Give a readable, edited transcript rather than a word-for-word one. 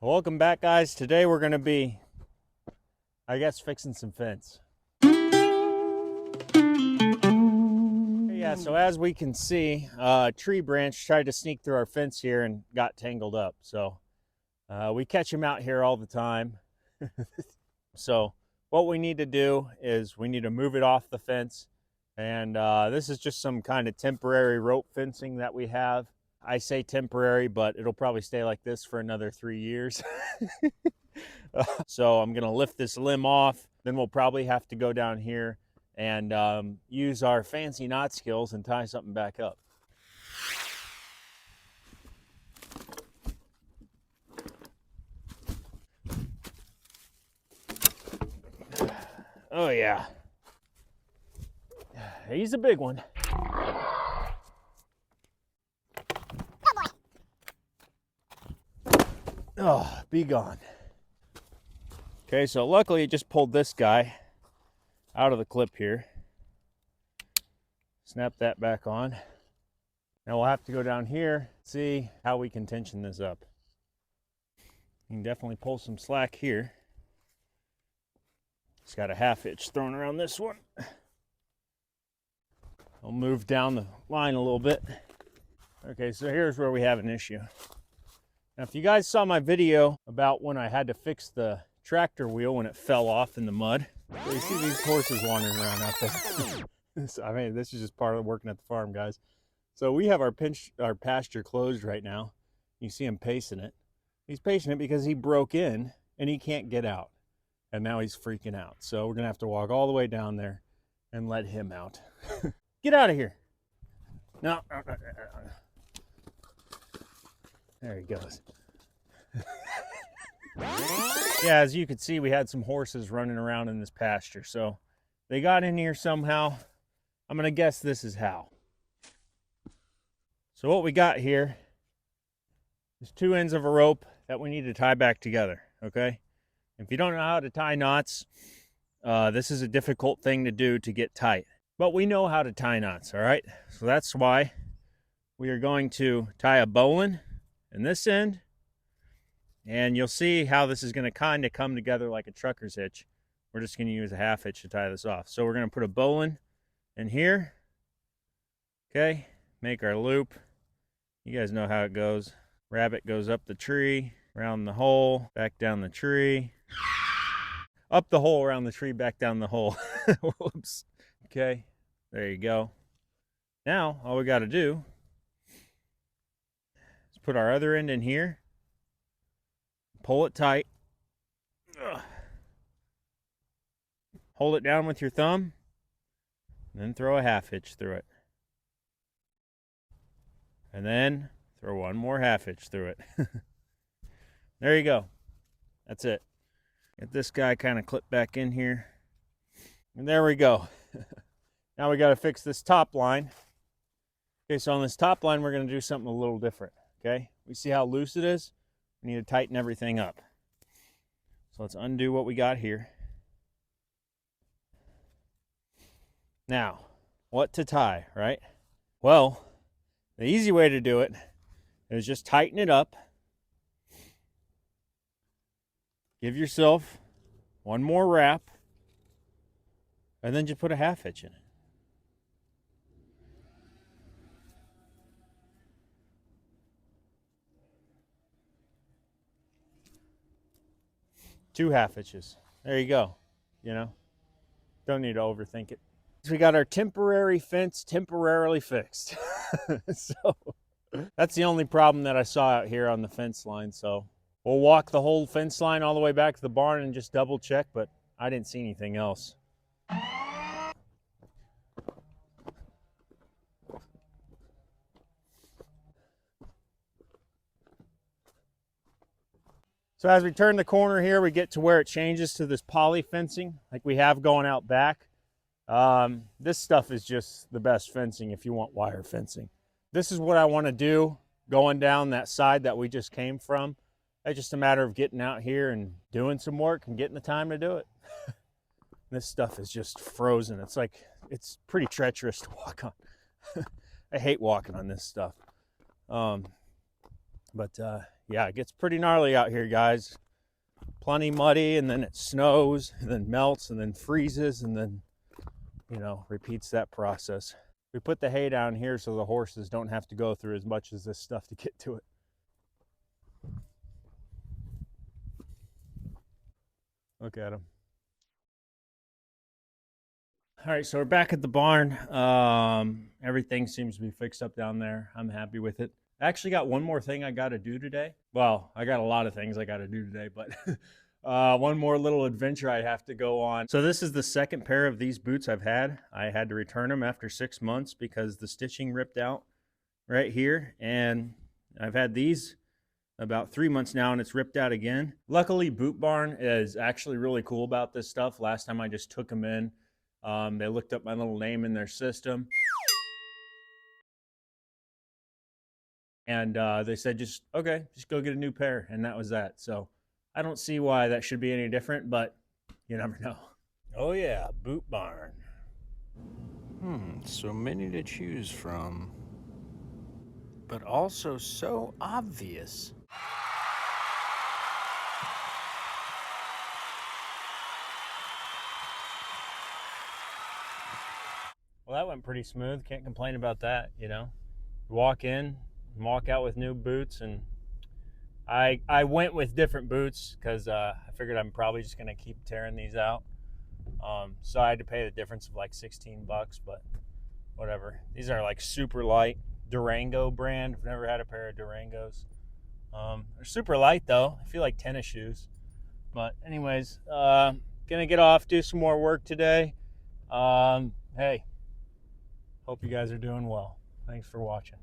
Welcome back, guys. Today we're going to be, fixing some fence. Yeah, so as we can see, a tree branch tried to sneak through our fence here and got tangled up. So we catch them out here all the time. So what we need to do is we need to move it off the fence. And this is just some kind of temporary rope fencing that we have. I say temporary, but it'll probably stay like this for another 3 years. So I'm gonna lift this limb off. Then we'll probably have to go down here and use our fancy knot skills and tie something back up. Oh yeah, he's a big one. Oh, be gone. Okay, so luckily it just pulled this guy out of the clip here. Snap that back on. Now we'll have to go down here, see how we can tension this up. You can definitely pull some slack here. It's got a half hitch thrown around this one. I'll move down the line a little bit. Okay, so here's where we have an issue. Now, if you guys saw my video about when I had to fix the tractor wheel when it fell off in the mud, so you see these horses wandering around out there. This is just part of working at the farm, guys. So we have our pasture closed right now. You see him pacing it. He's pacing it because he broke in and he can't get out. And now he's freaking out. So we're gonna have to walk all the way down there and let him out. Get out of here. No. There he goes. Yeah, as you can see, we had some horses running around in this pasture. So they got in here somehow. I'm gonna guess this is how. So what we got here is 2 ends of a rope that we need to tie back together, okay? If you don't know how to tie knots, this is a difficult thing to do to get tight. But we know how to tie knots, all right? So that's why we are going to tie a bowline in this end. And you'll see how this is going to kind of come together like a trucker's hitch. We're just going to use a half hitch to tie this off. So we're going to put a bowline in here. Okay, make our loop. You guys know how it goes. Rabbit goes up the tree, around the hole, back down the tree. Up the hole, around the tree, back down the hole. Whoops. Okay, there you go. Now, all we got to do is put our other end in here. Pull it tight. Ugh. Hold it down with your thumb. And then throw a half hitch through it. And then throw one more half hitch through it. There you go. That's it. Get this guy kind of clipped back in here. And there we go. Now we got to fix this top line. Okay, so on this top line, we're going to do something a little different. Okay, we see how loose it is? We need to tighten everything up. So let's undo what we got here. Now, what to tie, right? Well, the easy way to do it is just tighten it up. Give yourself one more wrap. And then just put a half hitch in it. Two half hitches. There you go. You know, don't need to overthink it. So we got our temporary fence temporarily fixed. So that's the only problem that I saw out here on the fence line. So we'll walk the whole fence line all the way back to the barn and just double check, but I didn't see anything else. So as we turn the corner here, we get to where it changes to this poly fencing like we have going out back. This stuff is just the best fencing if you want wire fencing. This is what I want to do going down that side that we just came from. It's just a matter of getting out here and doing some work and getting the time to do it. This stuff is just frozen. It's pretty treacherous to walk on. I hate walking on this stuff. yeah, it gets pretty gnarly out here, guys. Plenty muddy, and then it snows, and then melts, and then freezes, and then, you know, repeats that process. We put the hay down here so the horses don't have to go through as much as this stuff to get to it. Look at them. All right, so we're back at the barn. Everything seems to be fixed up down there. I'm happy with it. I actually got one more thing I got to do today. Well, I got a lot of things I got to do today, but one more little adventure I have to go on. So this is the second pair of these boots I've had. I had to return them after 6 months because the stitching ripped out right here. And I've had these about 3 months now, and it's ripped out again. Luckily, Boot Barn is actually really cool about this stuff. Last time I just took them in. They looked up my little name in their system. And they said, just go get a new pair. And that was that. So I don't see why that should be any different, but you never know. Oh yeah, Boot Barn. So many to choose from, but also so obvious. Well, that went pretty smooth. Can't complain about that, you know. Walk in, walk out with new boots, and I went with different boots because I figured I'm probably just gonna keep tearing these out. So I had to pay the difference of like 16 bucks, but whatever. These are like super light Durango brand. I've never had a pair of Durangos. They're super light though. I feel like tennis shoes. But anyways, gonna get off, do some more work today. Hey, hope you guys are doing well. Thanks for watching.